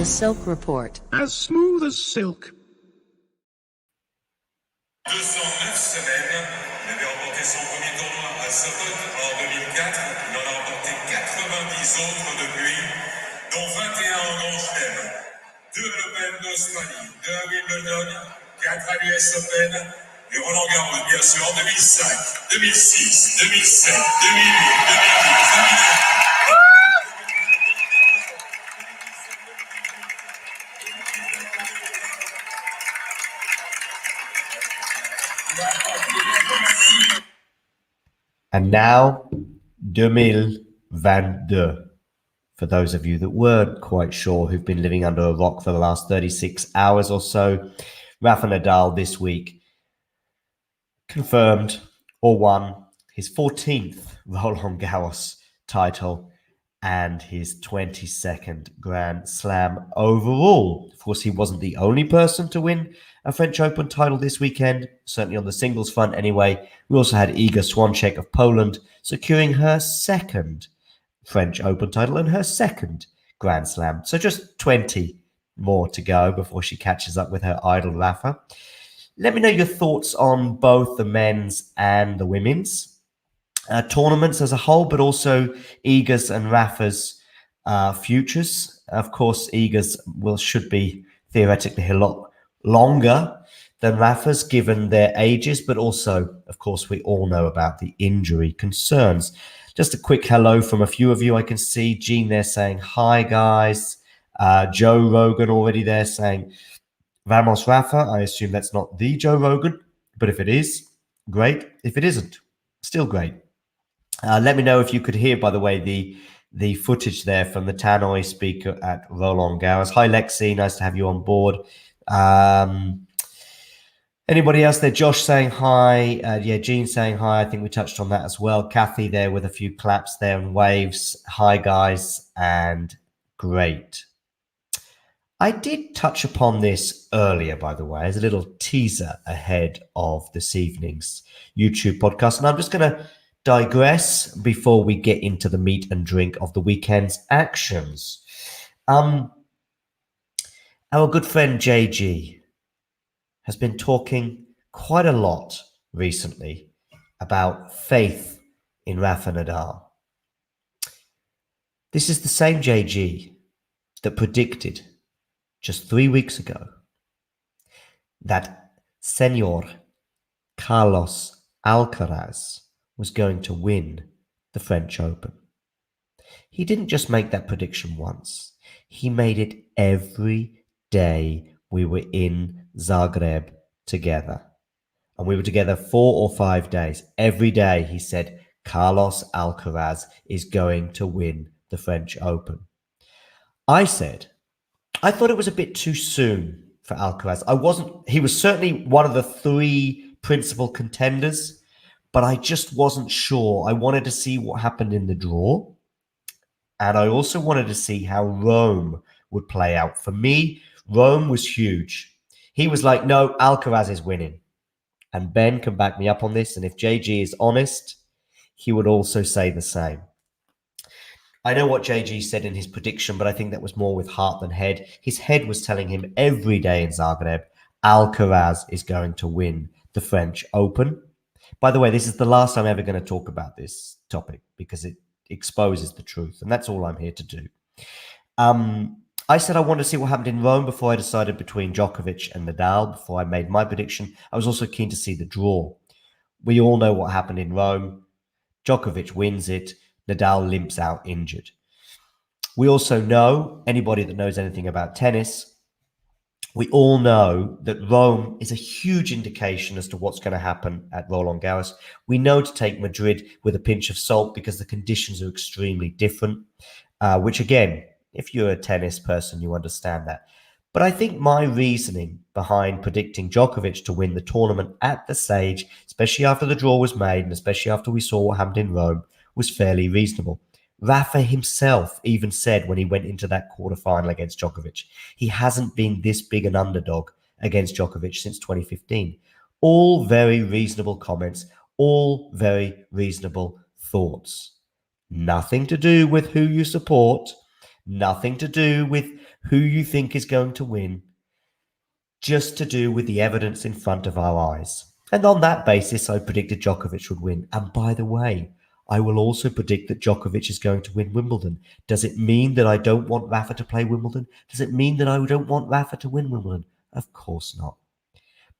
The Silk Report. As smooth as silk. 209 semaines, il avait remporté son premier tournoi à Sopot en 2004. Il en a remporté 90 autres depuis, dont 21 en Grand Chelem. 2 à l'Open d'Australie, 2 à Wimbledon, 4 à l'US Open, et Roland Garros, bien sûr, en 2005, 2006, 2007, 2008, 2010, 2009. And now, 2022. For those of you that weren't quite sure, who've been living under a rock for the last 36 hours or so, Rafa Nadal this week confirmed or won his 14th Roland Garros title and his 22nd Grand Slam overall. Of course, he wasn't the only person to win a French Open title this weekend, certainly on the singles front anyway. We also had Iga Swiatek of Poland securing her second French Open title and her second Grand Slam. So just 20 more to go before she catches up with her idol Rafa. Let me know your thoughts on both the men's and the women's tournaments as a whole, but also Iga's and Rafa's futures. Of course, Iga's should be theoretically a lot longer than Rafa's given their ages, but also, of course, we all know about the injury concerns. Just a quick hello from a few of you. I can see Gene there saying, hi, guys. Joe Rogan already there saying, Vamos, Rafa. I assume that's not the Joe Rogan, but if it is, great. If it isn't, still great. Let me know if you could hear, by the way, the footage there from the Tannoy speaker at Roland Garros. Hi, Lexi. Nice to have you on board. Anybody else there? Josh saying hi. Yeah, Gene saying hi. I think we touched on that as well. Kathy there with a few claps there and waves. Hi, guys, and great. I did touch upon this earlier, by the way, as a little teaser ahead of this evening's YouTube podcast. And I'm just going to digress before we get into the meat and drink of the weekend's actions. Our good friend JG has been talking quite a lot recently about faith in Rafa Nadal. This is the same JG that predicted just 3 weeks ago that Senor Carlos Alcaraz was going to win the French Open. He didn't just make that prediction once. He made it every day we were in Zagreb together. And we were together 4 or 5 days. Every day he said, Carlos Alcaraz is going to win the French Open. I said, I thought it was a bit too soon for Alcaraz. He was certainly one of the 3 principal contenders, but I just wasn't sure. I wanted to see what happened in the draw. And I also wanted to see how Rome would play out. For me, Rome was huge. He was like, no, Alcaraz is winning. And Ben can back me up on this. And if JG is honest, he would also say the same. I know what JG said in his prediction, but I think that was more with heart than head. His head was telling him every day in Zagreb, Alcaraz is going to win the French Open. By the way, this is the last I'm ever going to talk about this topic because it exposes the truth. And that's all I'm here to do. I said I wanted to see what happened in Rome before I decided between Djokovic and Nadal, before I made my prediction. I was also keen to see the draw. We all know what happened in Rome. Djokovic wins it. Nadal limps out injured. We also know, anybody that knows anything about tennis, we all know that Rome is a huge indication as to what's going to happen at Roland Garros. We know to take Madrid with a pinch of salt because the conditions are extremely different, which again, if you're a tennis person, you understand that. But I think my reasoning behind predicting Djokovic to win the tournament at the stage, especially after the draw was made and especially after we saw what happened in Rome, was fairly reasonable. Rafa himself even said when he went into that quarterfinal against Djokovic, he hasn't been this big an underdog against Djokovic since 2015. All very reasonable comments, all very reasonable thoughts. Nothing to do with who you support, nothing to do with who you think is going to win, just to do with the evidence in front of our eyes. And on that basis, I predicted Djokovic would win. And by the way, I will also predict that Djokovic is going to win Wimbledon. Does it mean that I don't want Rafa to play Wimbledon? Does it mean that I don't want Rafa to win Wimbledon? Of course not.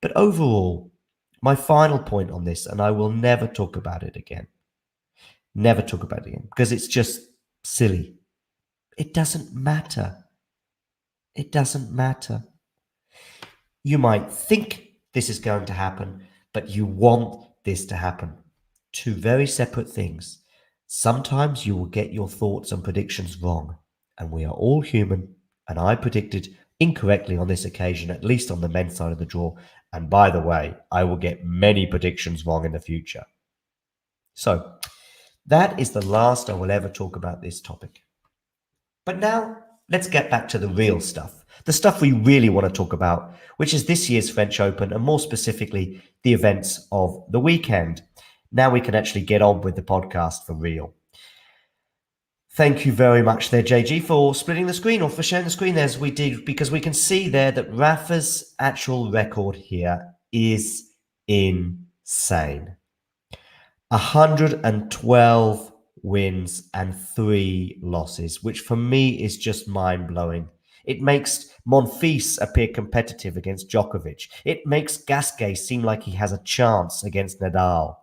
But overall, my final point on this, and I will never talk about it again. Never talk about it again, because it's just silly. It doesn't matter. It doesn't matter. You might think this is going to happen, but you want this to happen. Two very separate things. Sometimes you will get your thoughts and predictions wrong, and we are all human, and I predicted incorrectly on this occasion, at least on the men's side of the draw. And by the way, I will get many predictions wrong in the future. So that is the last I will ever talk about this topic. But now let's get back to the real stuff, the stuff we really want to talk about, which is this year's French Open, and more specifically, the events of the weekend. Now we can actually get on with the podcast for real. Thank you very much there, JG, for splitting the screen, or for sharing the screen there as we did, because we can see there that Rafa's actual record here is insane. 112 wins and 3 losses, which for me is just mind-blowing. It makes Monfils appear competitive against Djokovic. It makes Gasquet seem like he has a chance against Nadal.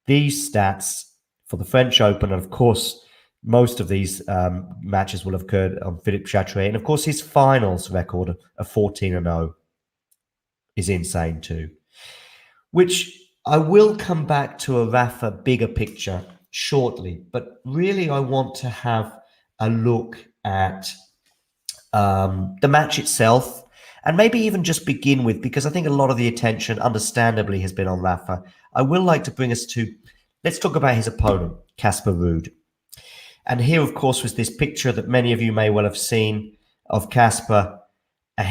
These stats for the French Open, and of course, most of these matches will have occurred on Philippe Chatrier. And of course, his finals record of 14-0 is insane too. Which I will come back to a Rafa bigger picture shortly. But really, I want to have a look at the match itself, and maybe even just begin with, because I think a lot of the attention, understandably, has been on Rafa. I will like to bring us to, let's talk about his opponent, Casper Ruud. And here, of course, was this picture that many of you may well have seen of Casper at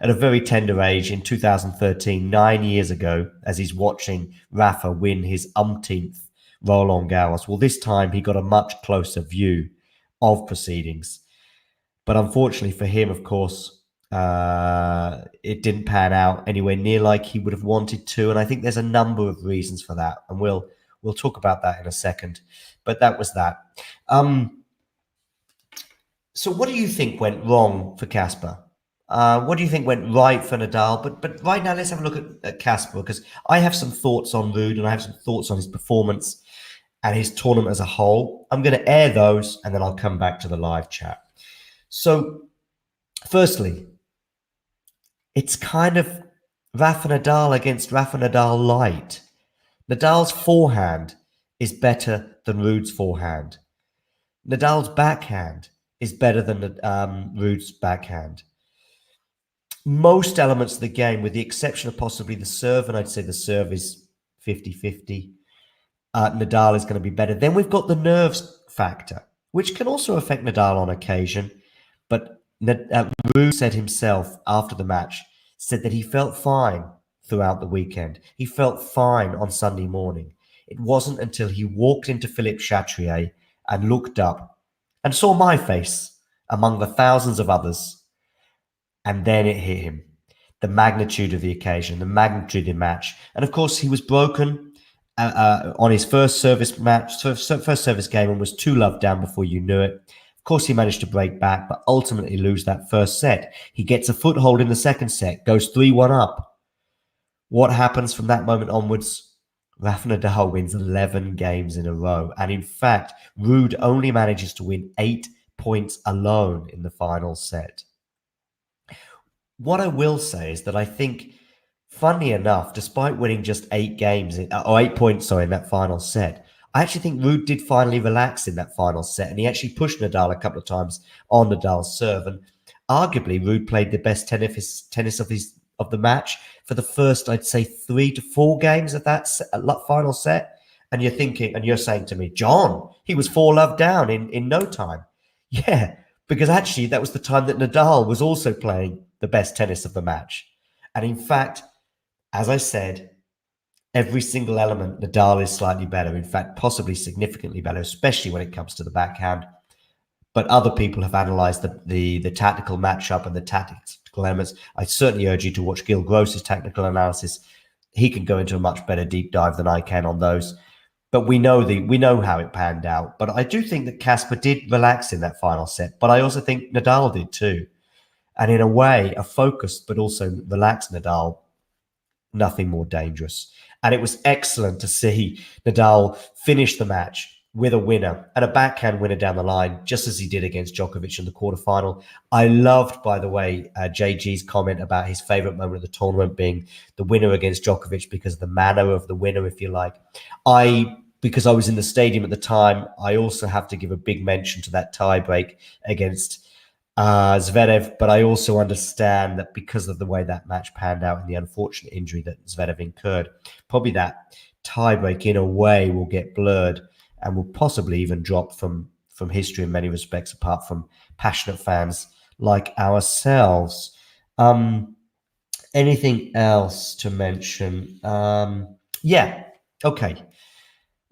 a very tender age in 2013, 9 years ago, as he's watching Rafa win his umpteenth Roland Garros. Well, this time he got a much closer view of proceedings. But unfortunately for him, of course, it didn't pan out anywhere near like he would have wanted to. And I think there's a number of reasons for that. And we'll talk about that in a second. But that was that. So what do you think went wrong for Casper? What do you think went right for Nadal? But right now, let's have a look at Casper, because I have some thoughts on Ruud, and I have some thoughts on his performance and his tournament as a whole. I'm going to air those, and then I'll come back to the live chat. So, firstly, it's kind of Rafa Nadal against Rafa Nadal light. Nadal's forehand is better than Ruud's forehand. Nadal's backhand is better than Ruud's backhand. Most elements of the game, with the exception of possibly the serve, and I'd say the serve is 50-50, Nadal is going to be better. Then we've got the nerves factor, which can also affect Nadal on occasion. But Ruud said himself after the match, said that he felt fine throughout the weekend. He felt fine on Sunday morning. It wasn't until he walked into Philippe Chatrier and looked up and saw my face among the thousands of others. And then it hit him. The magnitude of the occasion, the magnitude of the match. And of course, he was broken on his first service game, and was 2-love down before you knew it. Of course, he managed to break back, but ultimately lose that first set. He gets a foothold in the second set, goes 3-1 up. What happens from that moment onwards? Rafa Nadal wins 11 games in a row. And in fact, Ruud only manages to win 8 points alone in the final set. What I will say is that I think, funnily enough, despite winning just 8 points in that final set, I actually think Ruud did finally relax in that final set, and he actually pushed Nadal a couple of times on Nadal's serve. And arguably, Ruud played the best tennis of the match for the first, I'd say, 3 to 4 games of that final set. And you're thinking, and you're saying to me, John, he was 4-love down in no time. Yeah, because actually that was the time that Nadal was also playing the best tennis of the match. And in fact, as I said, every single element, Nadal is slightly better. In fact, possibly significantly better, especially when it comes to the backhand. but other people have analysed the tactical matchup and the tactical elements. I certainly urge you to watch Gil Gross's technical analysis. He can go into a much better deep dive than I can on those. But we know how it panned out. But I do think that Casper did relax in that final set. But I also think Nadal did too. And in a way, a focused but also relaxed Nadal, nothing more dangerous. And it was excellent to see Nadal finish the match with a winner and a backhand winner down the line, just as he did against Djokovic in the quarterfinal. I loved, by the way, JG's comment about his favourite moment of the tournament being the winner against Djokovic because of the manner of the winner, if you like. Because I was in the stadium at the time, I also have to give a big mention to that tiebreak against Zverev, but I also understand that because of the way that match panned out and the unfortunate injury that Zverev incurred, probably that tiebreak in a way will get blurred and will possibly even drop from history in many respects, apart from passionate fans like ourselves. Anything else to mention? Yeah, okay.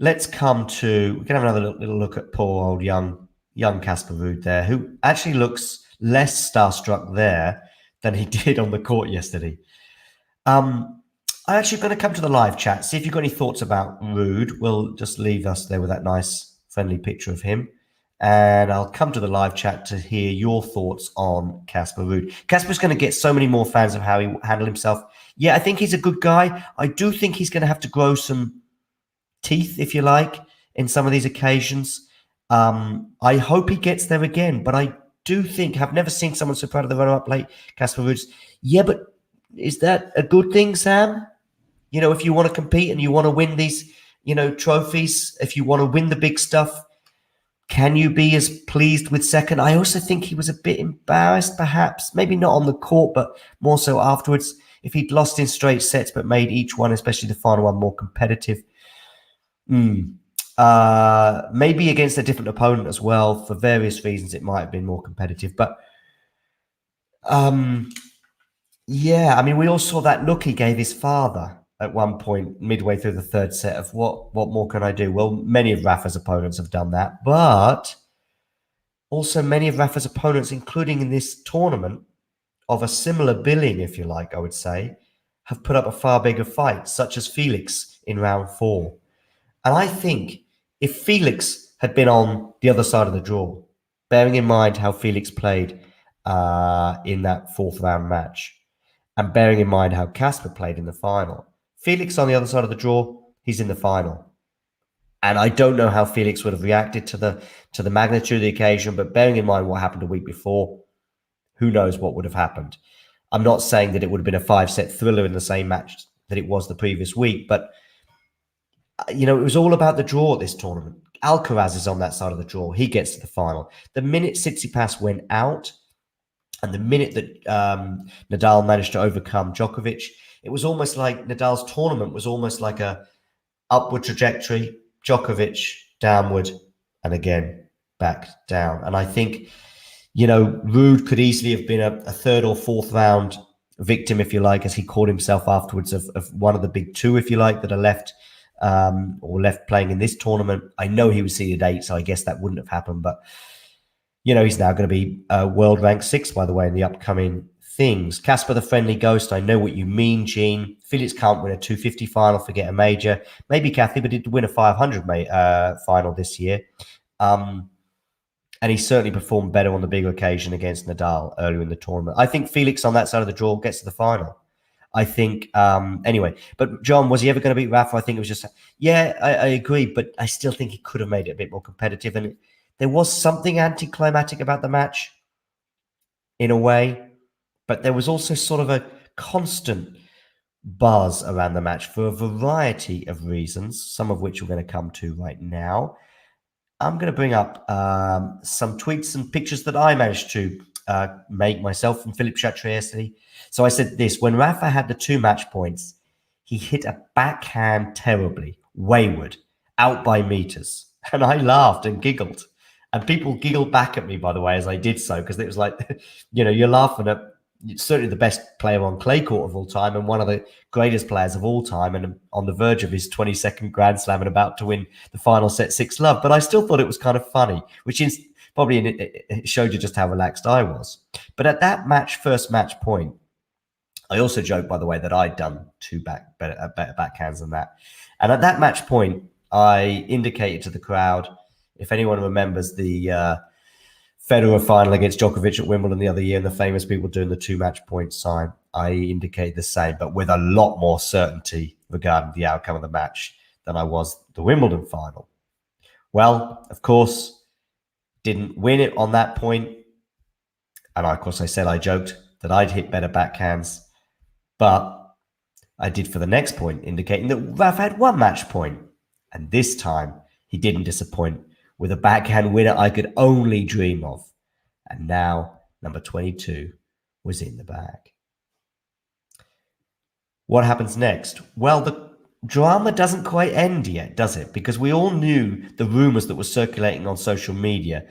Let's come to, we can have another little look at poor old young Casper Ruud there, who actually looks less starstruck there than he did on the court yesterday. I'm actually going to come to the live chat, see if you've got any thoughts about Ruud. We'll just leave us there with that nice, friendly picture of him. And I'll come to the live chat to hear your thoughts on Casper Ruud. Casper's going to get so many more fans of how he handled himself. Yeah, I think he's a good guy. I do think he's going to have to grow some teeth, if you like, in some of these occasions. I hope he gets there again, but I do think, I've never seen someone so proud of the run-up like Casper Ruud. Yeah, but is that a good thing, Sam? You know, if you want to compete and you want to win these, trophies, if you want to win the big stuff, can you be as pleased with second? I also think he was a bit embarrassed, perhaps, maybe not on the court, but more so afterwards. If he'd lost in straight sets, but made each one, especially the final one, more competitive. Maybe against a different opponent as well. For various reasons, it might have been more competitive. But yeah, I mean, we all saw that look he gave his father at one point midway through the third set of what more can I do? Well, many of Rafa's opponents have done that, but also many of Rafa's opponents, including in this tournament of a similar billing, if you like, I would say, have put up a far bigger fight, such as Felix in round 4. And I think if Felix had been on the other side of the draw, bearing in mind how Felix played in that fourth round match, and bearing in mind how Casper played in the final, Felix on the other side of the draw, he's in the final. And I don't know how Felix would have reacted to the magnitude of the occasion, but bearing in mind what happened a week before, who knows what would have happened. I'm not saying that it would have been a 5-set thriller in the same match that it was the previous week, but it was all about the draw at this tournament. Alcaraz is on that side of the draw. He gets to the final. The minute Tsitsipas went out and the minute that Nadal managed to overcome Djokovic, it was almost like Nadal's tournament was almost like a upward trajectory, Djokovic downward, and again, back down. And I think, Ruud could easily have been a third or fourth round victim, if you like, as he called himself afterwards, of one of the big two, if you like, that are left or left playing in this tournament. I know he was seeded 8, so I guess that wouldn't have happened. But, he's now going to be world ranked 6, by the way, in the upcoming things. Casper the Friendly Ghost, I know what you mean, Gene. Felix can't win a 250 final, forget a major. Maybe Kathy, but did win a 500 final this year. And he certainly performed better on the bigger occasion against Nadal earlier in the tournament. I think Felix on that side of the draw gets to the final. I think, anyway. But John, was he ever going to beat Rafa? I think it was just, yeah, I agree. But I still think he could have made it a bit more competitive. And there was something anticlimactic about the match in a way. But there was also sort of a constant buzz around the match for a variety of reasons, some of which we're going to come to right now. I'm going to bring up some tweets and pictures that I managed to make myself from Philippe Chatrier yesterday. So I said this: when Rafa had the 2 match points, he hit a backhand terribly, wayward, out by meters. And I laughed and giggled. And people giggled back at me, by the way, as I did so, because it was like, you're laughing at certainly the best player on clay court of all time and one of the greatest players of all time, and on the verge of his 22nd Grand Slam and about to win the final set 6-love. But I still thought it was kind of funny, which is Probably it showed you just how relaxed I was. But at that first match point, I also joked, by the way, that I'd done better backhands than that. And at that match point, I indicated to the crowd, if anyone remembers the Federer final against Djokovic at Wimbledon the other year, and the famous people doing the 2-match point sign, I indicate the same, but with a lot more certainty regarding the outcome of the match than I was the Wimbledon final. Well, of course, didn't win it on that point. And of course, I joked that I'd hit better backhands, but I did for the next point, indicating that Rafa had 1 match point. And this time, he didn't disappoint with a backhand winner I could only dream of. And now, number 22 was in the bag. What happens next? Well, the drama doesn't quite end yet, does it? Because we all knew the rumors that were circulating on social media,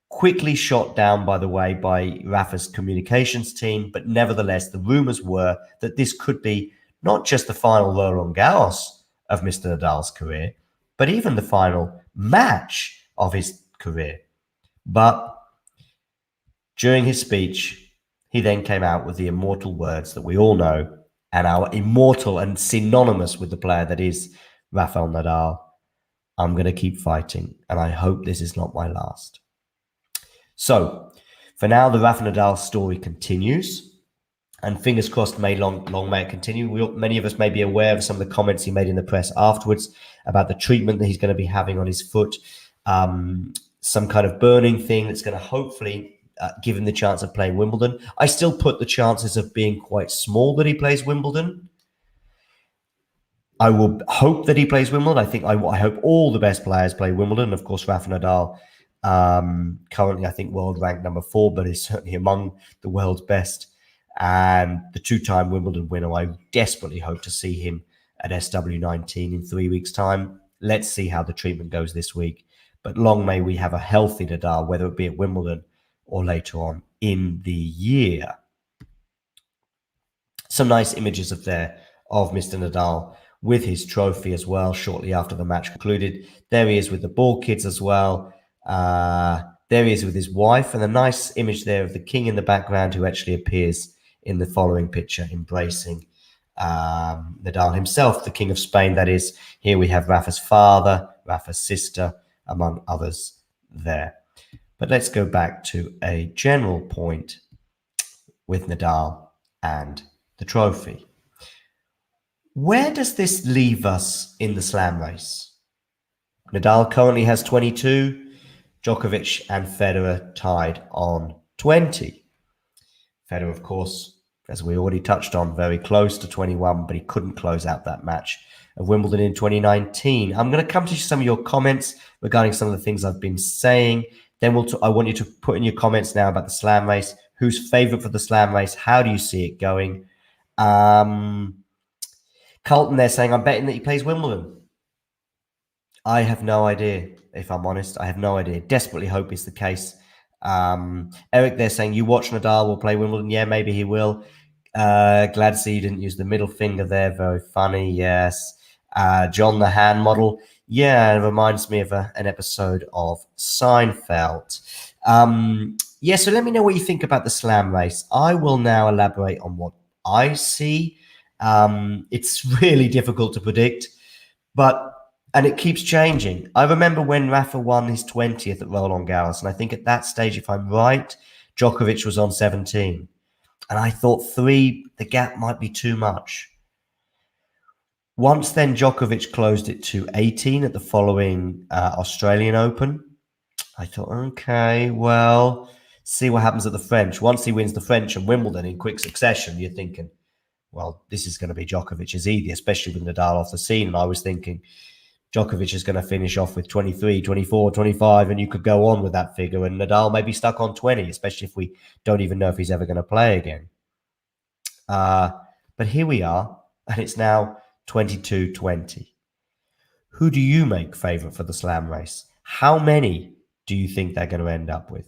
quickly shot down, by the way, by Rafa's communications team. But nevertheless, the rumors were that this could be not just the final Roland Garros of Mr. Nadal's career, but even the final match of his career. But during his speech, he then came out with the immortal words that we all know and are immortal and synonymous with the player that is Rafael Nadal. I'm going to keep fighting, and I hope this is not my last. So, for now, the Rafa Nadal story continues, and fingers crossed, long may it continue. Many of us may be aware of some of the comments he made in the press afterwards about the treatment that he's going to be having on his foot, some kind of burning thing that's going to hopefully give him the chance of playing Wimbledon. I still put the chances of being quite small that he plays Wimbledon. I will hope that he plays Wimbledon. I hope all the best players play Wimbledon. Of course, Rafa Nadal, currently, I think, world ranked number 4, but is certainly among the world's best. And the 2-time Wimbledon winner, I desperately hope to see him at SW19 in 3 weeks' time. Let's see how the treatment goes this week. But long may we have a healthy Nadal, whether it be at Wimbledon or later on in the year. Some nice images of Mr. Nadal with his trophy as well, shortly after the match concluded. There he is with the ball kids as well. There he is with his wife, and a nice image there of the king in the background, who actually appears in the following picture, embracing Nadal himself, the king of Spain, that is. Here we have Rafa's father, Rafa's sister, among others there. But let's go back to a general point with Nadal and the trophy. Where does this leave us in the slam race? Nadal currently has 22, Djokovic and Federer tied on 20. Federer, of course, as we already touched on, very close to 21, but he couldn't close out that match of Wimbledon in 2019. I'm going to come to some of your comments regarding some of the things I've been saying. Then I want you to put in your comments now about the slam race. Who's favourite for the slam race? How do you see it going? Carlton there saying, I'm betting that he plays Wimbledon. I have no idea, if I'm honest. I have no idea. Desperately hope it's the case. Eric there saying, you watch Nadal will play Wimbledon. Yeah, maybe he will. Glad to see you didn't use the middle finger there. Very funny, yes. John the hand model. Yeah, it reminds me of an episode of Seinfeld. Yeah, so let me know what you think about the slam race. I will now elaborate on what I see. It's really difficult to predict, and it keeps changing. I remember when Rafa won his 20th at Roland Garros, and I think at that stage, if I'm right, Djokovic was on 17. And I thought the gap might be too much. Once then Djokovic closed it to 18 at the following Australian Open. I thought, okay, well, see what happens at the French. Once he wins the French and Wimbledon in quick succession, you're thinking, well, this is going to be Djokovic's easy, especially with Nadal off the scene. And I was thinking Djokovic is going to finish off with 23, 24, 25, and you could go on with that figure. And Nadal may be stuck on 20, especially if we don't even know if he's ever going to play again. But here we are, and it's now 22-20. Who do you make favourite for the slam race? How many do you think they're going to end up with?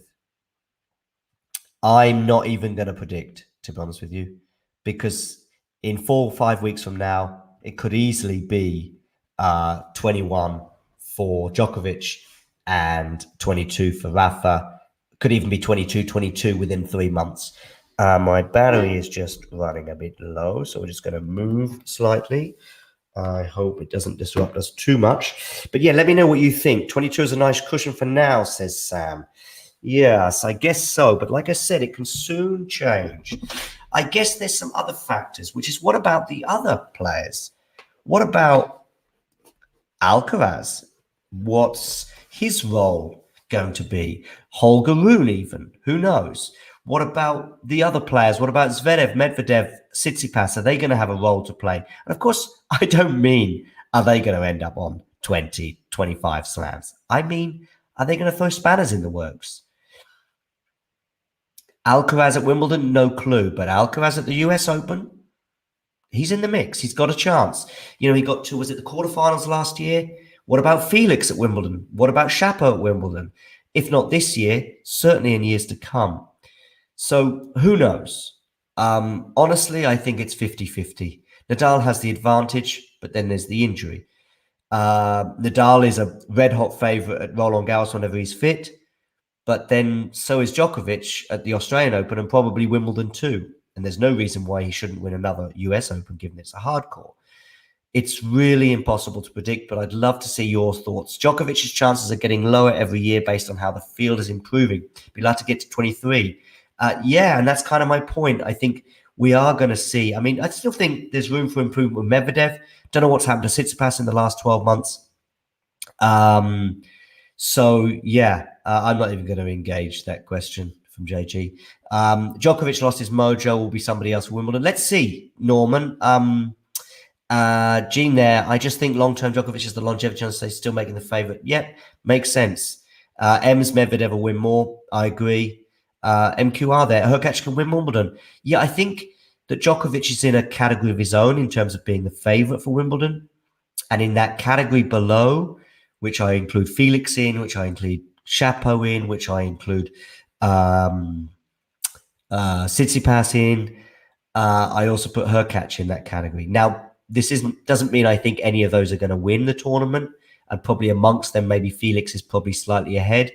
I'm not even going to predict, to be honest with you, because in 4 or 5 weeks from now, it could easily be 21 for Djokovic and 22 for Rafa. Could even be 22-22 within 3 months. My battery is just running a bit low, so we're just going to move slightly. I hope it doesn't disrupt us too much. But yeah, let me know what you think. 22 is a nice cushion for now, says Sam. Yes, I guess so. But like I said, it can soon change. I guess there's some other factors, which is what about the other players? What about Alcaraz? What's his role going to be? Holger Rune even? Who knows? What about the other players? What about Zverev, Medvedev, Tsitsipas? Are they going to have a role to play? And of course, I don't mean are they going to end up on 20, 25 slams? I mean, are they going to throw spanners in the works? Alcaraz at Wimbledon, no clue. But Alcaraz at the US Open, he's in the mix. He's got a chance. You know, he got to, was it the quarterfinals last year? What about Felix at Wimbledon? What about Shapo at Wimbledon? If not this year, certainly in years to come. So who knows? Honestly, I think it's 50-50. Nadal has the advantage, but then there's the injury. Nadal is a red-hot favourite at Roland Garros whenever he's fit, but then so is Djokovic at the Australian Open and probably Wimbledon too. And there's no reason why he shouldn't win another US Open, given it's a hardcore. It's really impossible to predict, but I'd love to see your thoughts. Djokovic's chances are getting lower every year based on how the field is improving. We'd like to get to 23. Yeah, and that's kind of my point. I think we are going to see. I mean, I still think there's room for improvement with Medvedev. Don't know what's happened to Tsitsipas in the last 12 months. So, yeah, I'm not even going to engage that question from JG. Djokovic lost his mojo. Will be somebody else for Wimbledon. Let's see, Norman. Gene there. I just think long-term Djokovic is the longevity chance they're still making the favourite. Yep, makes sense. M's Medvedev will win more. I agree. MQR there. Hurkacz can win Wimbledon. Yeah, I think that Djokovic is in a category of his own in terms of being the favourite for Wimbledon. And in that category below, which I include Felix in, which I include Shapo in, which I include Tsitsipas in, I also put Hurkacz in that category. Now, this doesn't mean I think any of those are going to win the tournament. And probably amongst them, maybe Felix is probably slightly ahead.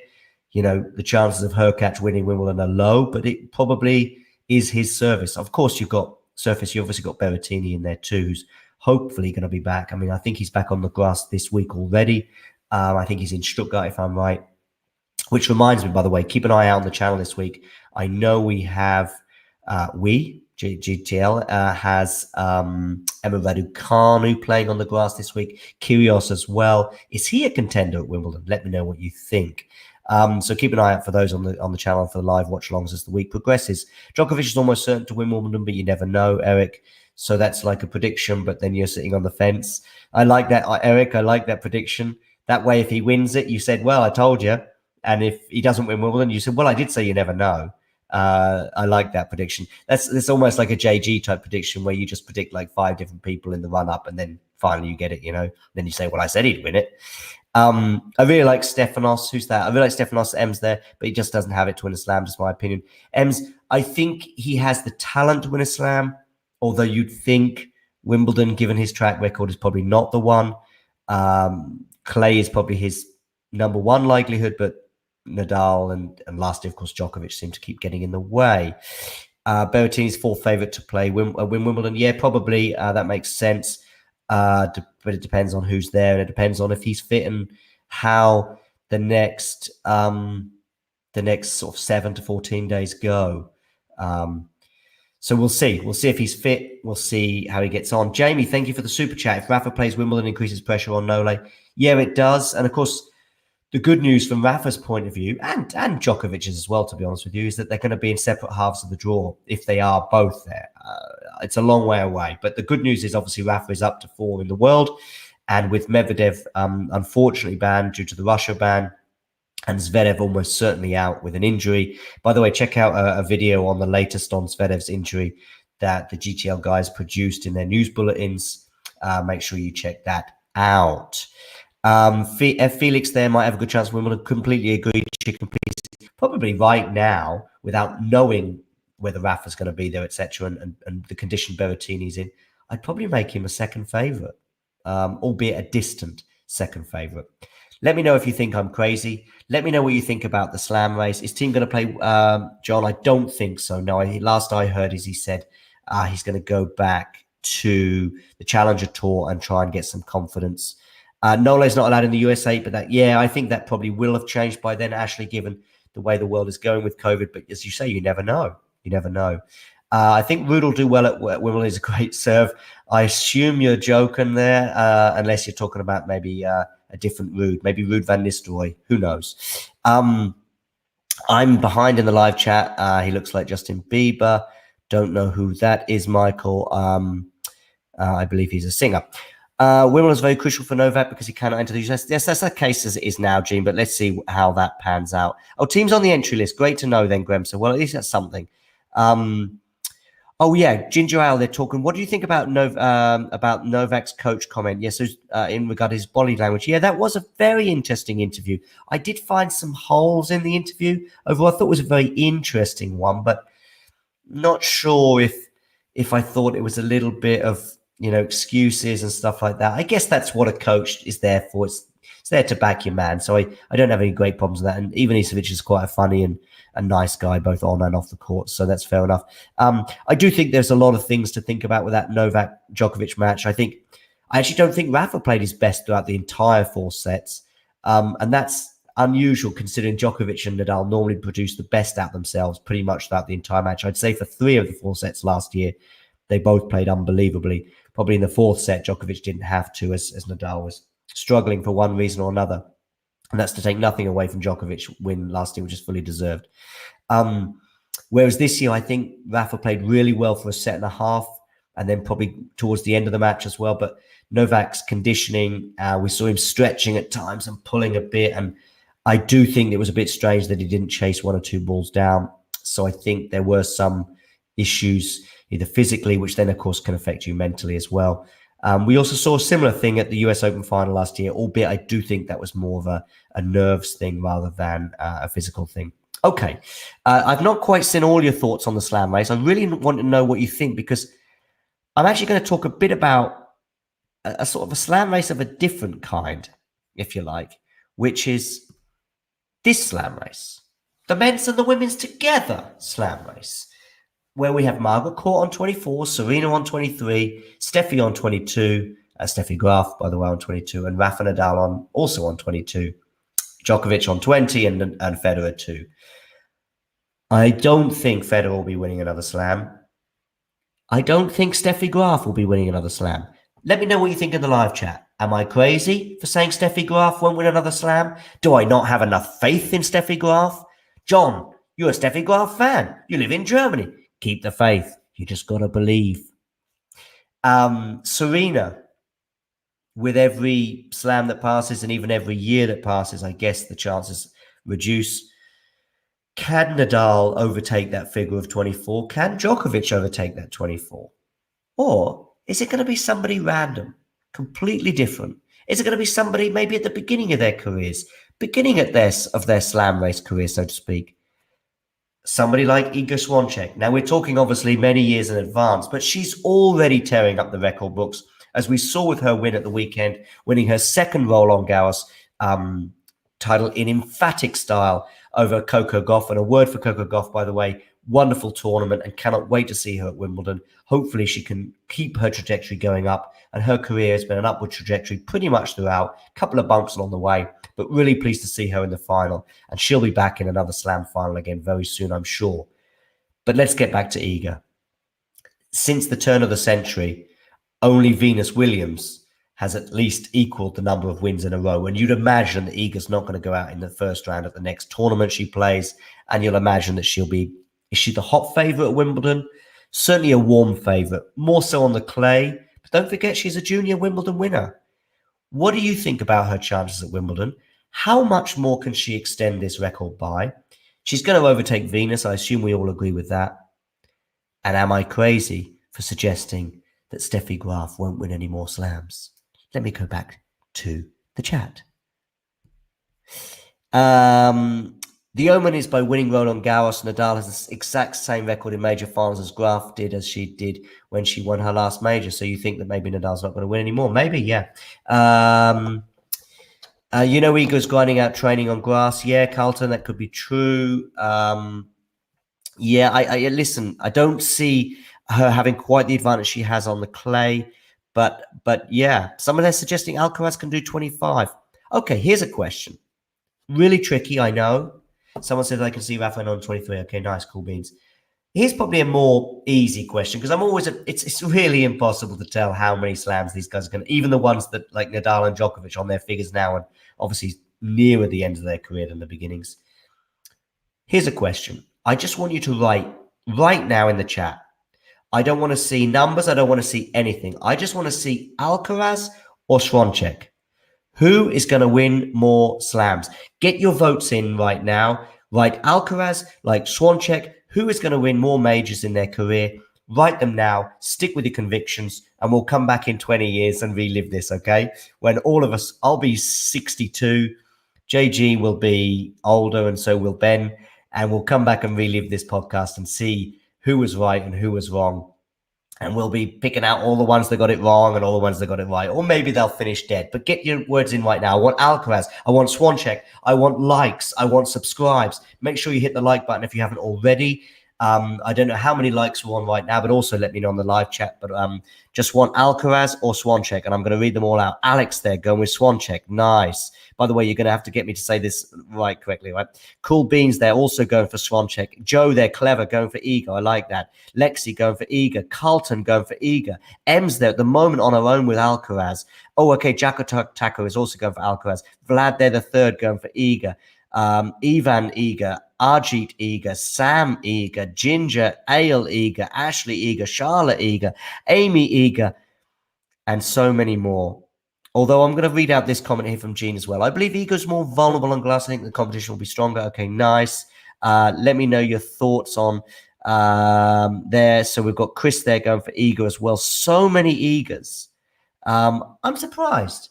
You know, the chances of Hurkacz winning Wimbledon are low, but it probably is his service. Of course, you've got surface. You obviously got Berrettini in there too, who's hopefully going to be back. I mean, I think he's back on the grass this week already. I think he's in Stuttgart, if I'm right. Which reminds me, by the way, keep an eye out on the channel this week. I know we have, GTL has Emma Raducanu playing on the grass this week. Kyrgios as well. Is he a contender at Wimbledon? Let me know what you think. So keep an eye out for those on the channel for the live watch-alongs as the week progresses. Djokovic is almost certain to win Wimbledon, but you never know, Eric. So that's like a prediction, but then you're sitting on the fence. I like that, Eric. I like that prediction. That way, if he wins it, you said, well, I told you. And if he doesn't win Wimbledon, you said, well, I did say you never know. I like that prediction. That's almost like a JG type prediction where you just predict like 5 different people in the run-up and then finally you get it, you know. Then you say, well, I said he'd win it. I really like Stefanos. Who's that? I really like Stefanos. M's there, but he just doesn't have it to win a slam, just my opinion. M's, I think he has the talent to win a slam, although you'd think Wimbledon, given his track record, is probably not the one. Clay is probably his number one likelihood, but Nadal and lastly, of course, Djokovic seem to keep getting in the way. Berrettini's fourth favourite to play win Wimbledon. Yeah, probably. That makes sense. But it depends on who's there, and it depends on if he's fit and how the next sort of 7 to 14 days go. So we'll see. We'll see if he's fit. We'll see how he gets on. Jamie, thank you for the super chat. If Rafa plays Wimbledon, increases pressure on Nole. Yeah, it does. And of course, the good news from Rafa's point of view, and Djokovic's as well, to be honest with you, is that they're going to be in separate halves of the draw if they are both there. It's a long way away. But the good news is obviously Rafa is up to 4 in the world. And with Medvedev unfortunately banned due to the Russia ban, and Zverev almost certainly out with an injury. By the way, check out a video on the latest on Zverev's injury that the GTL guys produced in their news bulletins. Make sure you check that out. Felix there might have a good chance. Wimbledon, completely agree. Probably right now, without knowing whether Rafa's going to be there, etc., and the condition Berrettini's in, I'd probably make him a second favourite, albeit a distant second favourite. Let me know if you think I'm crazy. Let me know what you think about the slam race. Is team going to play John? I don't think so. No, last I heard is he said he's going to go back to the Challenger Tour and try and get some confidence. Nole's not allowed in the USA, but I think that probably will have changed by then, Ashley, given the way the world is going with COVID. But as you say, you never know. You never know. I think Ruud will do well at Wimbledon. He's a great serve. I assume you're joking there, unless you're talking about maybe a different Ruud, maybe Ruud van Nistelrooy. Who knows? I'm behind in the live chat. He looks like Justin Bieber. Don't know who that is, Michael. I believe he's a singer. Wimbledon is very crucial for Novak because he cannot enter the US. Yes, that's the case as it is now, Gene, but let's see how that pans out. Oh, teams on the entry list. Great to know then, Graham. So, well, at least that's something. Oh, yeah, Ginger Ale, they're talking. What do you think about Novak's coach comment? Yes, in regard to his body language. Yeah, that was a very interesting interview. I did find some holes in the interview. Overall, I thought it was a very interesting one, but not sure if I thought it was a little bit of, excuses and stuff like that. I guess that's what a coach is there for. It's there to back your man. So I don't have any great problems with that. And even Ivanisevic is quite a funny and a nice guy, both on and off the court. So that's fair enough. I do think there's a lot of things to think about with that Novak-Djokovic match. I actually don't think Rafa played his best throughout the entire 4 sets. And that's unusual considering Djokovic and Nadal normally produce the best out themselves pretty much throughout the entire match. I'd say for 3 of the 4 sets last year, they both played unbelievably. Probably in the 4th set, Djokovic didn't have to as Nadal was struggling for one reason or another. And that's to take nothing away from Djokovic's win last year, which is fully deserved. Whereas this year, I think Rafa played really well for a set and a half, and then probably towards the end of the match as well. But Novak's conditioning, we saw him stretching at times and pulling a bit. And I do think it was a bit strange that he didn't chase 1 or 2 balls down. So I think there were some issues, either physically, which then, of course, can affect you mentally as well. We also saw a similar thing at the US Open final last year, albeit I do think that was more of a nerves thing rather than a physical thing. Okay, I've not quite seen all your thoughts on the slam race. I really want to know what you think because I'm actually going to talk a bit about a sort of a slam race of a different kind, if you like, which is this slam race, the men's and the women's together slam race, where we have Margaret Court on 24, Serena on 23, Steffi on 22, Steffi Graf, by the way, on 22, and Rafa Nadal also on 22, Djokovic on 20, and Federer 2. I don't think Federer will be winning another slam. I don't think Steffi Graf will be winning another slam. Let me know what you think in the live chat. Am I crazy for saying Steffi Graf won't win another slam? Do I not have enough faith in Steffi Graf? John, you're a Steffi Graf fan. You live in Germany. Keep the faith. You just got to believe. Serena, with every slam that passes and even every year that passes, I guess the chances reduce. Can Nadal overtake that figure of 24? Can Djokovic overtake that 24? Or is it going to be somebody random, completely different? Is it going to be somebody maybe at the beginning of their careers, beginning of their slam race career, so to speak? Somebody like Iga Swiatek. Now, we're talking obviously many years in advance, but she's already tearing up the record books, as we saw with her win at the weekend, winning her 2nd Roland Garros title in emphatic style over Coco Gauff. And a word for Coco Gauff, by the way, wonderful tournament and cannot wait to see her at Wimbledon. Hopefully she can keep her trajectory going up, and her career has been an upward trajectory pretty much throughout. A couple of bumps along the way, but really pleased to see her in the final, and she'll be back in another slam final again very soon, I'm sure. But let's get back to Iga. Since the turn of the century, only Venus Williams has at least equaled the number of wins in a row. And you'd imagine that Iga's not going to go out in the first round at the next tournament she plays. And you'll imagine that is she the hot favourite at Wimbledon? Certainly a warm favourite, more so on the clay. But don't forget, she's a junior Wimbledon winner. What do you think about her chances at Wimbledon? How much more can she extend this record by? She's going to overtake Venus. I assume we all agree with that. And am I crazy for suggesting that Steffi Graf won't win any more slams? Let me go back to the chat. The omen is by winning Roland Garros. Nadal has the exact same record in major finals as Graf did, as she did when she won her last major. So you think that maybe Nadal's not going to win anymore? Maybe, yeah. Igo's grinding out training on grass. Yeah, Carlton, that could be true. Yeah, I listen. I don't see her having quite the advantage she has on the clay, but yeah, someone is suggesting Alcaraz can do 25. Okay, here's a question. Really tricky, I know. Someone said I can see Rafael on 23. Okay, nice, cool beans. Here's probably a more easy question because I'm always it's really impossible to tell how many slams these guys are going to, even the ones that like Nadal and Djokovic on their figures now and obviously nearer the end of their career than the beginnings. Here's a question. I just want you to write right now in the chat. I don't want to see numbers. I don't want to see anything. I just want to see Alcaraz or Swiatek. Who is going to win more slams? Get your votes in right now. Write Alcaraz, like Swiatek. Who is going to win more majors in their career? Write them now. Stick with your convictions, and we'll come back in 20 years and relive this, okay? When all of us, I'll be 62. JG will be older, and so will Ben. And we'll come back and relive this podcast and see who was right and who was wrong. And we'll be picking out all the ones that got it wrong and all the ones that got it right. Or maybe they'll finish dead. But get your words in right now. I want Alcaraz. I want Swiatek. I want likes. I want subscribes. Make sure you hit the like button if you haven't already. I don't know how many likes we're on right now, but also let me know on the live chat. But just want Alcaraz or Swiatek, and I'm going to read them all out. Alex there going with Swiatek. Nice. By the way, you're going to have to get me to say this right correctly, right? Cool Beans there also going for Swiatek. Joe there, clever, going for Iga. I like that. Lexi going for Iga. Carlton going for Iga. Ems there at the moment on her own with Alcaraz. Oh, okay. Jacko Taco is also going for Alcaraz. Vlad there, the third, going for Iga. Ivan Iga, Arjit Iga, Sam Iga, Ginger Ale Iga, Ashley Iga, Charlotte Iga, Amy Iga, and so many more. Although I'm going to read out this comment here from Gene as well. I believe Iga's more vulnerable on glass. I think the competition will be stronger. Okay, nice. Let me know your thoughts on there. So we've got Chris there going for Iga as well. So many Igas. I'm surprised.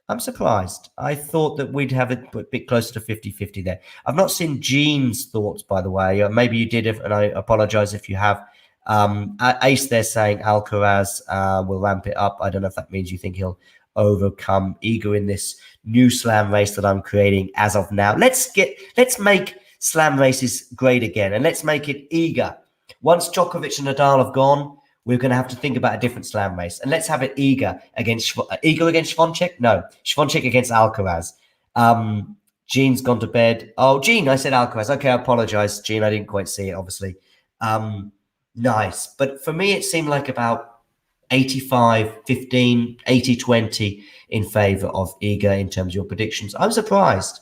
I thought that we'd have it a bit closer to 50-50 there. I've not seen Gene's thoughts, by the way. Maybe you did, and I apologize if you have. Ace there saying Alcaraz will ramp it up. I don't know if that means you think he'll overcome Iga in this new slam race that I'm creating as of now. Let's make slam races great again, and let's make it Iga. Once Djokovic and Nadal have gone, we're going to have to think about a different slam race. And let's have it Iga against Swiatek? No, Swiatek against Alcaraz. Gene's gone to bed. Oh, Gene, I said Alcaraz. Okay, I apologize, Gene. I didn't quite see it, obviously. Nice. But for me, it seemed like about 85-15, 80-20 in favor of Iga in terms of your predictions. I'm surprised.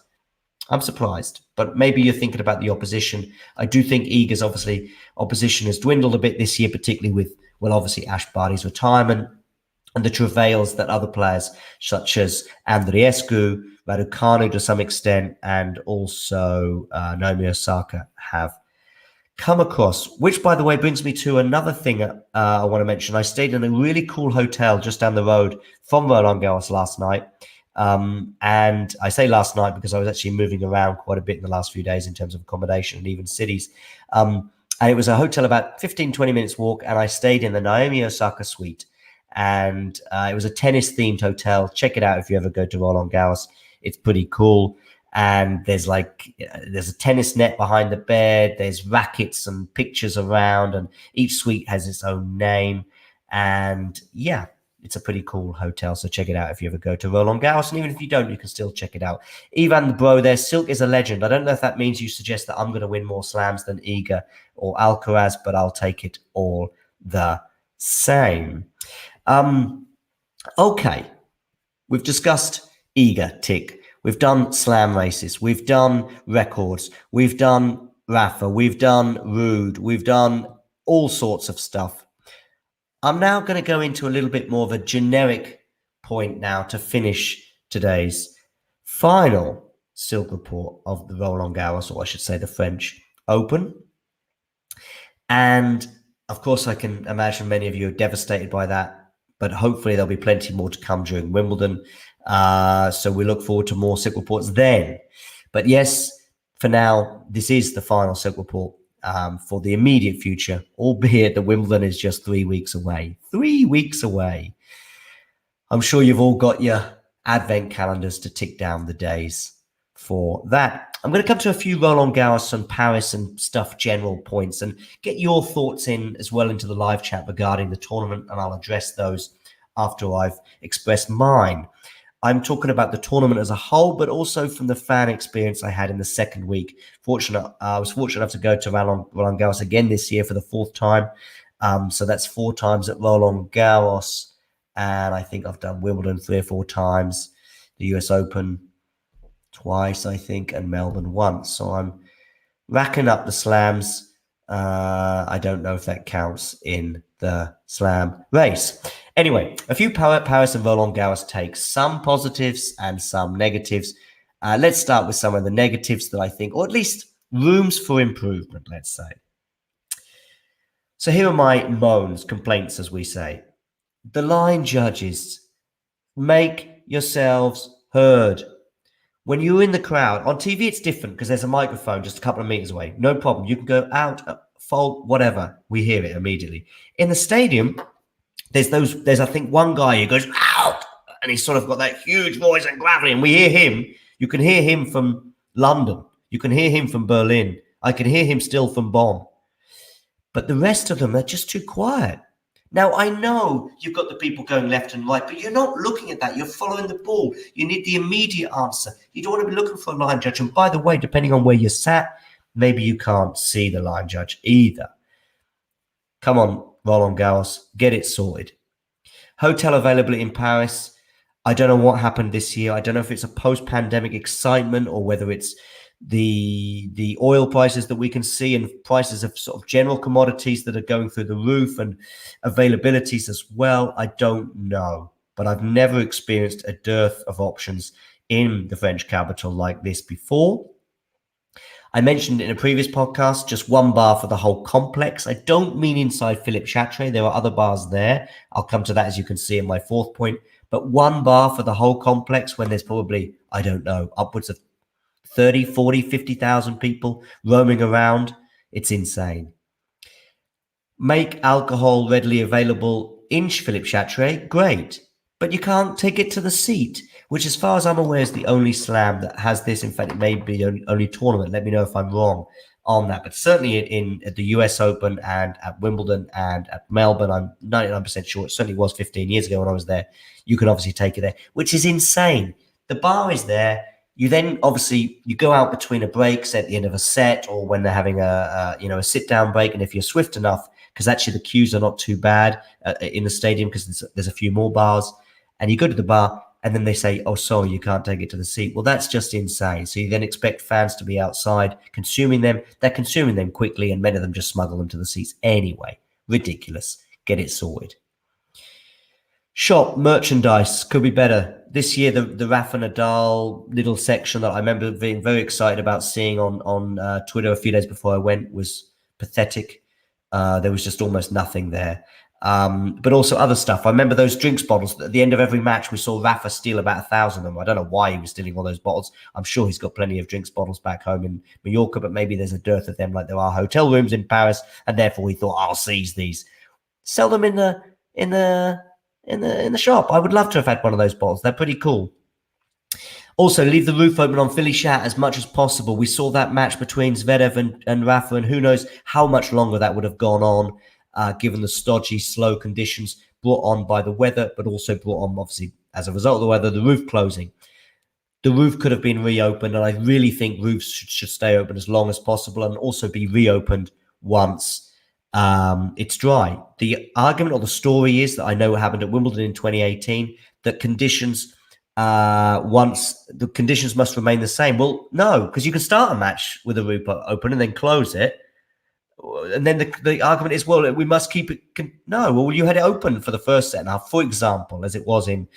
But maybe you're thinking about the opposition. I do think Iga's opposition has dwindled a bit this year, particularly with, obviously Ash Barty's retirement and the travails that other players such as Andreescu, Raducanu to some extent, and also Naomi Osaka have come across, which, by the way, brings me to another thing I want to mention. I stayed in a really cool hotel just down the road from Roland Garros last night. And I say last night because I was actually moving around quite a bit in the last few days in terms of accommodation and even cities. And it was a hotel about 15-20 minutes walk, and I stayed in the Naomi Osaka suite. And it was a tennis-themed hotel. Check it out if you ever go to Roland Garros. It's pretty cool. And there's a tennis net behind the bed. There's rackets and pictures around, and each suite has its own name. And yeah, it's a pretty cool hotel, so check it out if you ever go to Roland Garros. And even if you don't, you can still check it out. Ivan the Bro there, Silk is a legend. I don't know if that means you suggest that I'm going to win more slams than Iga or Alcaraz, but I'll take it all the same. Okay, we've discussed Iga, tick. We've done slam races. We've done records. We've done Rafa. We've done Rude. We've done all sorts of stuff. I'm now going to go into a little bit more of a generic point now to finish today's final Silk report of the Roland Garros, or I should say the French Open. And of course, I can imagine many of you are devastated by that, but hopefully there'll be plenty more to come during Wimbledon. So we look forward to more Silk reports then. But yes, for now, this is the final Silk report for the immediate future, albeit that Wimbledon is just 3 weeks away. 3 weeks away. I'm sure you've all got your advent calendars to tick down the days for that. I'm going to come to a few Roland Garros and Paris and stuff general points and get your thoughts in as well into the live chat regarding the tournament, and I'll address those after I've expressed mine. I'm talking about the tournament as a whole, but also from the fan experience I had in the second week. I was fortunate enough to go to Roland Garros again this year for the fourth time. So that's 4 times at Roland Garros. And I think I've done Wimbledon 3 or 4 times, the US Open twice, I think, and Melbourne once. So I'm racking up the slams. I don't know if that counts in the slam race. Anyway, a few Paris and Roland Garros takes, some positives and some negatives. Let's start with some of the negatives that I think, or at least rooms for improvement, let's say. So here are my moans, complaints, as we say. The line judges, make yourselves heard. When you're in the crowd, on TV it's different because there's a microphone just a couple of meters away. No problem. You can go out, fold, whatever. We hear it immediately. In the stadium, there's I think one guy who goes out, and he's sort of got that huge voice and gravity, and we hear him. You can hear him from London. You can hear him from Berlin. I can hear him still from Bonn. But the rest of them are just too quiet. Now, I know you've got the people going left and right, but you're not looking at that. You're following the ball. You need the immediate answer. You don't want to be looking for a line judge. And by the way, depending on where you're sat, maybe you can't see the line judge either. Come on, Roland Garros, get it sorted. Hotel availability in Paris. I don't know what happened this year. I don't know if it's a post-pandemic excitement or whether it's the oil prices that we can see and prices of sort of general commodities that are going through the roof and availabilities as well. I don't know, but I've never experienced a dearth of options in the French capital like this before. I mentioned in a previous podcast, just one bar for the whole complex. I don't mean inside Philippe Chatrier. There are other bars there. I'll come to that, as you can see in my fourth point. But one bar for the whole complex when there's probably, I don't know, upwards of 30, 40, 50,000 people roaming around. It's insane. Make alcohol readily available in Philippe Chatrier. Great. But you can't take it to the seat, which as far as I'm aware is the only slam that has this. In fact, it may be the only tournament. Let me know if I'm wrong on that. But certainly at the US Open and at Wimbledon and at Melbourne, I'm 99% sure. It certainly was 15 years ago when I was there. You can obviously take it there, which is insane. The bar is there. You then obviously you go out between a break, say at the end of a set, or when they're having a sit down break. And if you're swift enough, because actually the queues are not too bad in the stadium because there's a few more bars, and you go to the bar and then they say, "Oh, sorry, you can't take it to the seat." Well, that's just insane. So you then expect fans to be outside consuming them. They're consuming them quickly, and many of them just smuggle them to the seats anyway. Ridiculous. Get it sorted. Shop merchandise could be better. This year, the Rafa Nadal little section that I remember being very excited about seeing on Twitter a few days before I went was pathetic. There was just almost nothing there. But also other stuff. I remember those drinks bottles. At the end of every match, we saw Rafa steal about 1,000 of them. I don't know why he was stealing all those bottles. I'm sure he's got plenty of drinks bottles back home in Mallorca, but maybe there's a dearth of them like there are hotel rooms in Paris, and therefore he thought, I'll seize these. Sell them in the shop. I would love to have had one of those bottles. They're pretty cool. Also, leave the roof open on Philly Chat as much as possible. We saw that match between Zverev and Rafa, and who knows how much longer that would have gone on, given the stodgy, slow conditions brought on by the weather, but also brought on, obviously, as a result of the weather, the roof closing. The roof could have been reopened, and I really think roofs should stay open as long as possible and also be reopened once it's dry. The argument or the story is that I know what happened at Wimbledon in 2018, that conditions, once the conditions must remain the same. Well, no, because you can start a match with a roof open and then close it. And then the argument is, well, we must keep it. No, well, you had it open for the first set now, for example, as it was in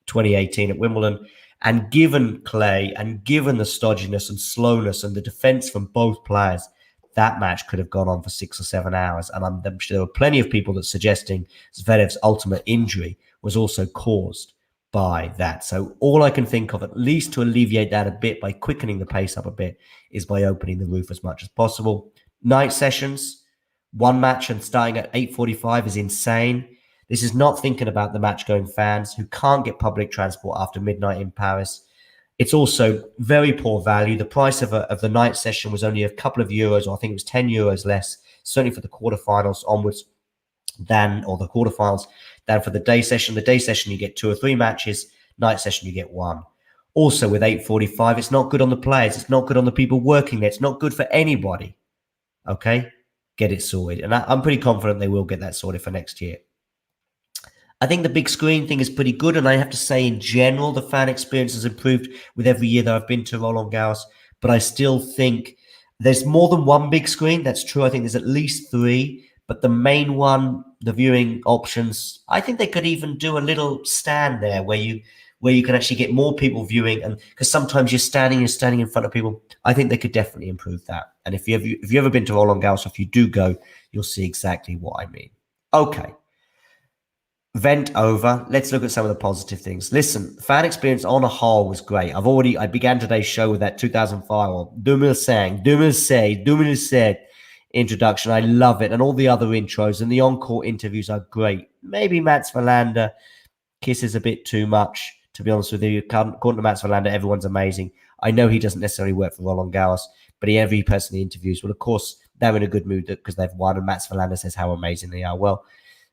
2018 at Wimbledon. And given clay and given the stodginess and slowness and the defense from both players, that match could have gone on for 6 or 7 hours. And I'm sure there were plenty of people that suggesting Zverev's ultimate injury was also caused by that. So all I can think of, at least to alleviate that a bit by quickening the pace up a bit, is by opening the roof as much as possible. Night sessions, one match and starting at 8:45 is insane. This is not thinking about the match-going fans who can't get public transport after midnight in Paris. It's also very poor value. The price of the night session was only a couple of euros, or I think it was 10 euros less, certainly for the quarterfinals onwards, than the quarterfinals, than for the day session. The day session, you get 2 or 3 matches. Night session, you get 1. Also, with 8:45, it's not good on the players. It's not good on the people working there. It's not good for anybody. Okay? Get it sorted. And I'm pretty confident they will get that sorted for next year. I think the big screen thing is pretty good, and I have to say, in general, the fan experience has improved with every year that I've been to Roland Garros, but I still think there's more than one big screen. That's true. I think there's at least 3, but the main one, the viewing options, I think they could even do a little stand there where you can actually get more people viewing, and because sometimes you're standing in front of people. I think they could definitely improve that. And if you've ever been to Roland Garros, if you do go, you'll see exactly what I mean. Okay. Vent over. Let's look at some of the positive things. Listen, fan experience on a whole was great. I began today's show with that 2005 or 2006 introduction. I love it. And all the other intros and the encore interviews are great. Maybe Mats Wilander kisses a bit too much, to be honest with you. According to Mats Wilander, everyone's amazing. I know he doesn't necessarily work for Roland Garros, but every person he interviews, well, of course, they're in a good mood because they've won, and Mats Wilander says how amazing they are. Well,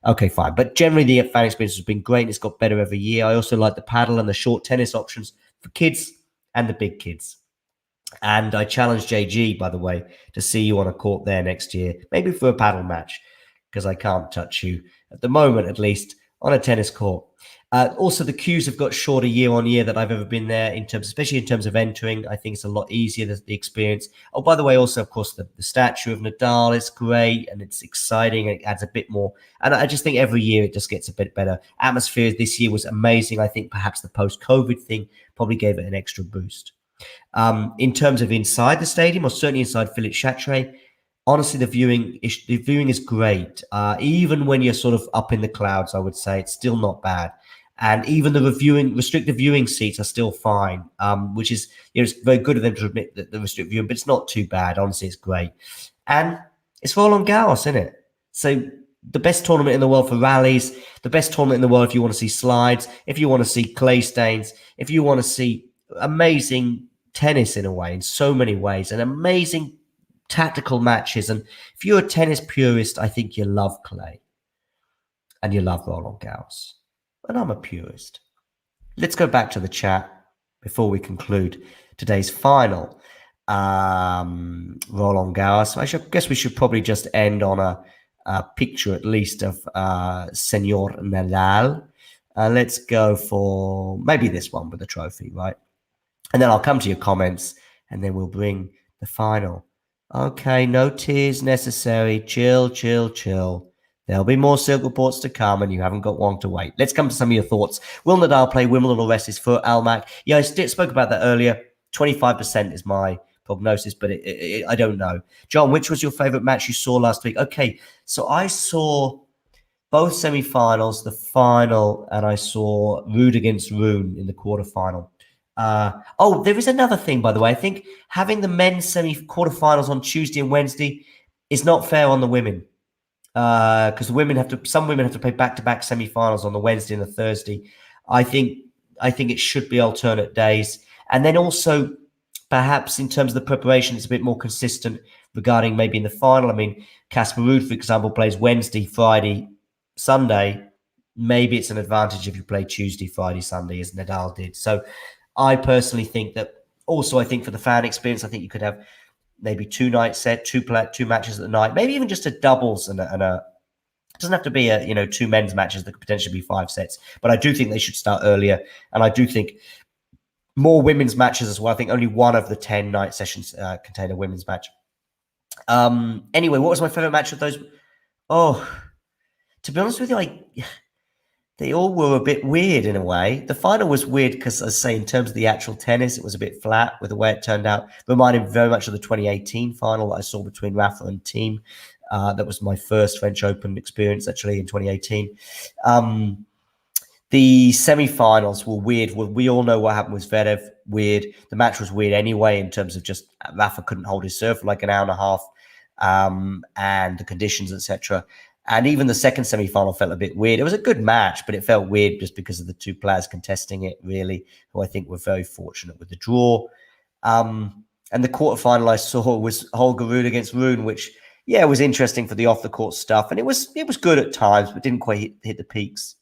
okay, fine. But generally, the fan experience has been great, and it's got better every year. I also like the paddle and the short tennis options for kids and the big kids. And I challenge JG, by the way, to see you on a court there next year, maybe for a paddle match, because I can't touch you, at the moment at least, on a tennis court. Also, the queues have got shorter year on year that I've ever been there, especially in terms of entering. I think it's a lot easier, the experience. Oh, by the way, also, of course, the statue of Nadal is great and it's exciting. And it adds a bit more. And I just think every year it just gets a bit better. Atmosphere this year was amazing. I think perhaps the post-COVID thing probably gave it an extra boost. In terms of inside the stadium, or certainly inside Philippe Chatrier, honestly, the viewing is great. Even when you're sort of up in the clouds, I would say it's still not bad. And even the restricted viewing seats are still fine, which is, it's very good of them to admit that the restricted viewing, but it's not too bad. Honestly, it's great. And it's Roland Garros, isn't it? So the best tournament in the world for rallies, the best tournament in the world if you want to see slides, if you want to see clay stains, if you want to see amazing tennis in a way, in so many ways, and amazing tactical matches. And if you're a tennis purist, I think you love clay and you love Roland Garros. And I'm a purist. Let's go back to the chat before we conclude today's final Roland Garros. I guess we should probably just end on a picture at least of Senor Nadal. Let's go for maybe this one with the trophy, right? And then I'll come to your comments and then we'll bring the final. Okay, no tears necessary. Chill, chill, chill. There'll be more Silk reports to come, and you haven't got long to wait. Let's come to some of your thoughts. Will Nadal play Wimbledon or rest his foot, Almac? Yeah, I spoke about that earlier. 25% is my prognosis, but I don't know. John, which was your favourite match you saw last week? Okay, so I saw both semi-finals, the final, and I saw Ruud against Rune in the quarterfinal. There is another thing, by the way. I think having the men's semi-quarterfinals on Tuesday and Wednesday is not fair on the women. Because some women have to play back-to-back semi-finals on the Wednesday and the Thursday. I think it should be alternate days. And then also, perhaps in terms of the preparation, it's a bit more consistent regarding maybe in the final. I mean, Casper Ruud, for example, plays Wednesday, Friday, Sunday. Maybe it's an advantage if you play Tuesday, Friday, Sunday, as Nadal did. So I personally think that, also I think for the fan experience, I think you could have maybe 2-night set, two matches at the night, maybe even just a doubles and it doesn't have to be 2 men's matches that could potentially be 5 sets. But I do think they should start earlier, and I do think more women's matches as well. I think only one of the 10 night sessions contain a women's match. Anyway, what was my favorite match of those? Oh, to be honest with you, they all were a bit weird in a way. The final was weird because, as I say, in terms of the actual tennis, it was a bit flat with the way it turned out. Reminded very much of the 2018 final that I saw between Rafa and Thiem. That was my first French Open experience, actually, in 2018. The semi-finals were weird. Well, we all know what happened with Zverev. Weird. The match was weird anyway in terms of just Rafa couldn't hold his serve for like an hour and a half, and the conditions, etc. And even the second semi-final felt a bit weird. It was a good match, but it felt weird just because of the two players contesting it, really, who I think were very fortunate with the draw. And the quarterfinal I saw was Holger Rune against Rune, which, yeah, was interesting for the off-the-court stuff. And it was good at times, but didn't quite hit the peaks.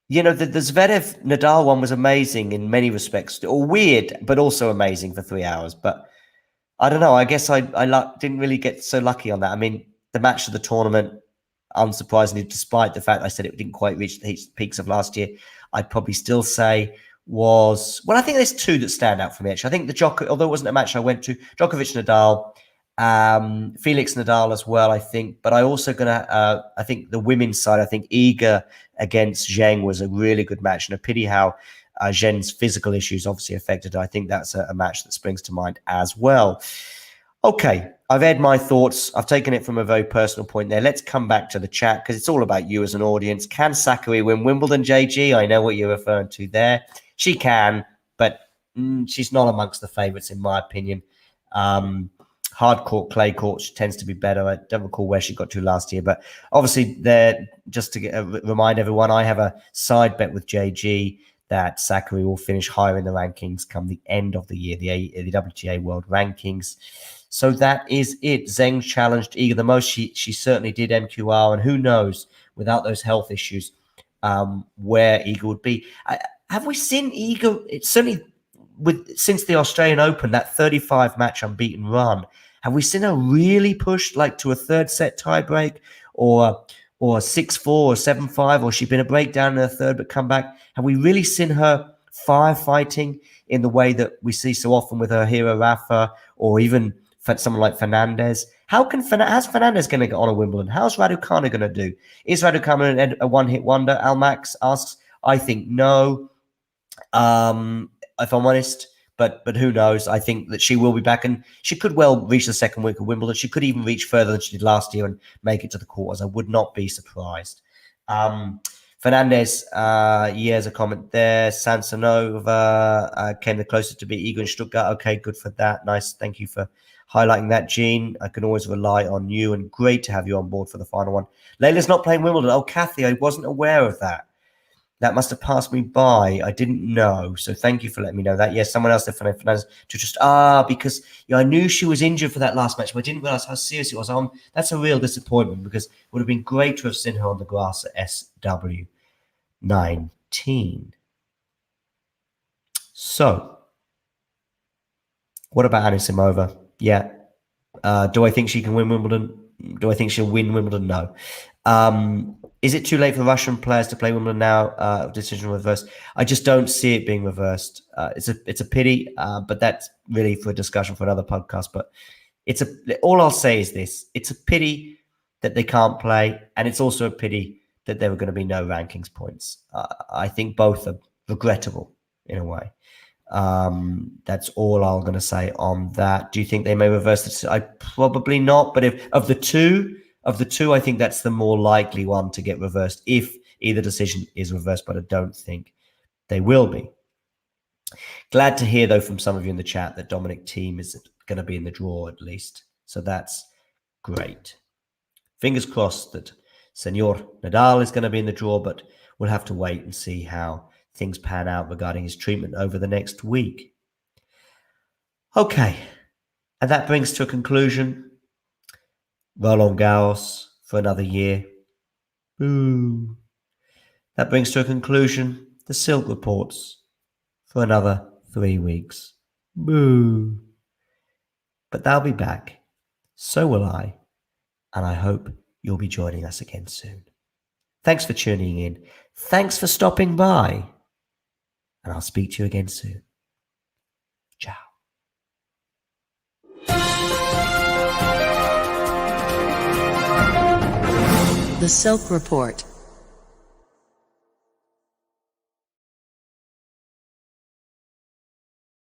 You know, the Zverev-Nadal one was amazing in many respects, or weird, but also amazing for 3 hours. But I don't know. I guess I didn't really get so lucky on that. I mean, the match of the tournament, unsurprisingly, despite the fact I said it didn't quite reach the peaks of last year, I'd probably still say was, well, I think there's two that stand out for me, actually. I think the Djokovic, although it wasn't a match I went to, Djokovic-Nadal, Felix Nadal as well, I think. But I also I think the women's side, I think Iga against Zheng was a really good match, and a pity how Zheng's physical issues obviously affected her. I think that's a match that springs to mind as well. Okay, I've aired my thoughts. I've taken it from a very personal point there. Let's come back to the chat because it's all about you as an audience. Can Sakkari win Wimbledon, JG? I know what you're referring to there. She can, but she's not amongst the favourites in my opinion. Hard court, clay court, she tends to be better. I don't recall where she got to last year, but obviously there, just to remind everyone, I have a side bet with JG that Sakkari will finish higher in the rankings come the end of the year, the WTA World Rankings. So that is it. Zheng challenged Iga the most. She certainly did, MQR, and who knows, without those health issues, where Iga would be. Have we seen Iga? It's certainly since the Australian Open, that 35-match unbeaten run. Have we seen her really push like to a third set tiebreak, or 6-4 or 7-5, or she's been a breakdown in her third but come back? Have we really seen her firefighting in the way that we see so often with her hero Rafa, or even someone like Fernandez? How's Fernandez going to get on a Wimbledon? How's Raducanu going to do? Is Raducanu a one-hit wonder? Almax asks. I think no. If I'm honest, but who knows? I think that she will be back, and she could well reach the second week of Wimbledon. She could even reach further than she did last year and make it to the quarters. I would not be surprised. Fernandez, here's a comment there. Samsonova came the closest to beat Iga in Stuttgart. Okay, good for that. Nice. Thank you for highlighting that, Gene. I can always rely on you, and great to have you on board for the final one. Layla's not playing Wimbledon. Oh, Kathy, I wasn't aware of that. That must have passed me by. I didn't know. So thank you for letting me know that. Yes, someone else said Fernandez to just, because I knew she was injured for that last match, but I didn't realize how serious it was. That's a real disappointment because it would have been great to have seen her on the grass at SW19. So, what about Anisimova? Yeah. Do I think she can win Wimbledon? Do I think she'll win Wimbledon? No. Is it too late for Russian players to play Wimbledon now? Decision reversed. I just don't see it being reversed. It's a pity, but that's really for a discussion for another podcast. But all I'll say is this: it's a pity that they can't play, and it's also a pity that there were going to be no rankings points. I think both are regrettable in a way. That's all I'm going to say on that. Do you think they may reverse this? I probably not. But if of the two, I think that's the more likely one to get reversed if either decision is reversed. But I don't think they will be. Glad to hear though from some of you in the chat that Dominic Thiem is going to be in the draw at least. So that's great. Fingers crossed that Senor Nadal is going to be in the draw, but we'll have to wait and see how things pan out regarding his treatment over the next week. Okay, and that brings to a conclusion Roland Garros for another year. Boo. That brings to a conclusion the Silk Reports for another 3 weeks. Boo. But they'll be back. So will I. And I hope you'll be joining us again soon. Thanks for tuning in. Thanks for stopping by. And I'll speak to you again soon. Ciao. The Silk Report.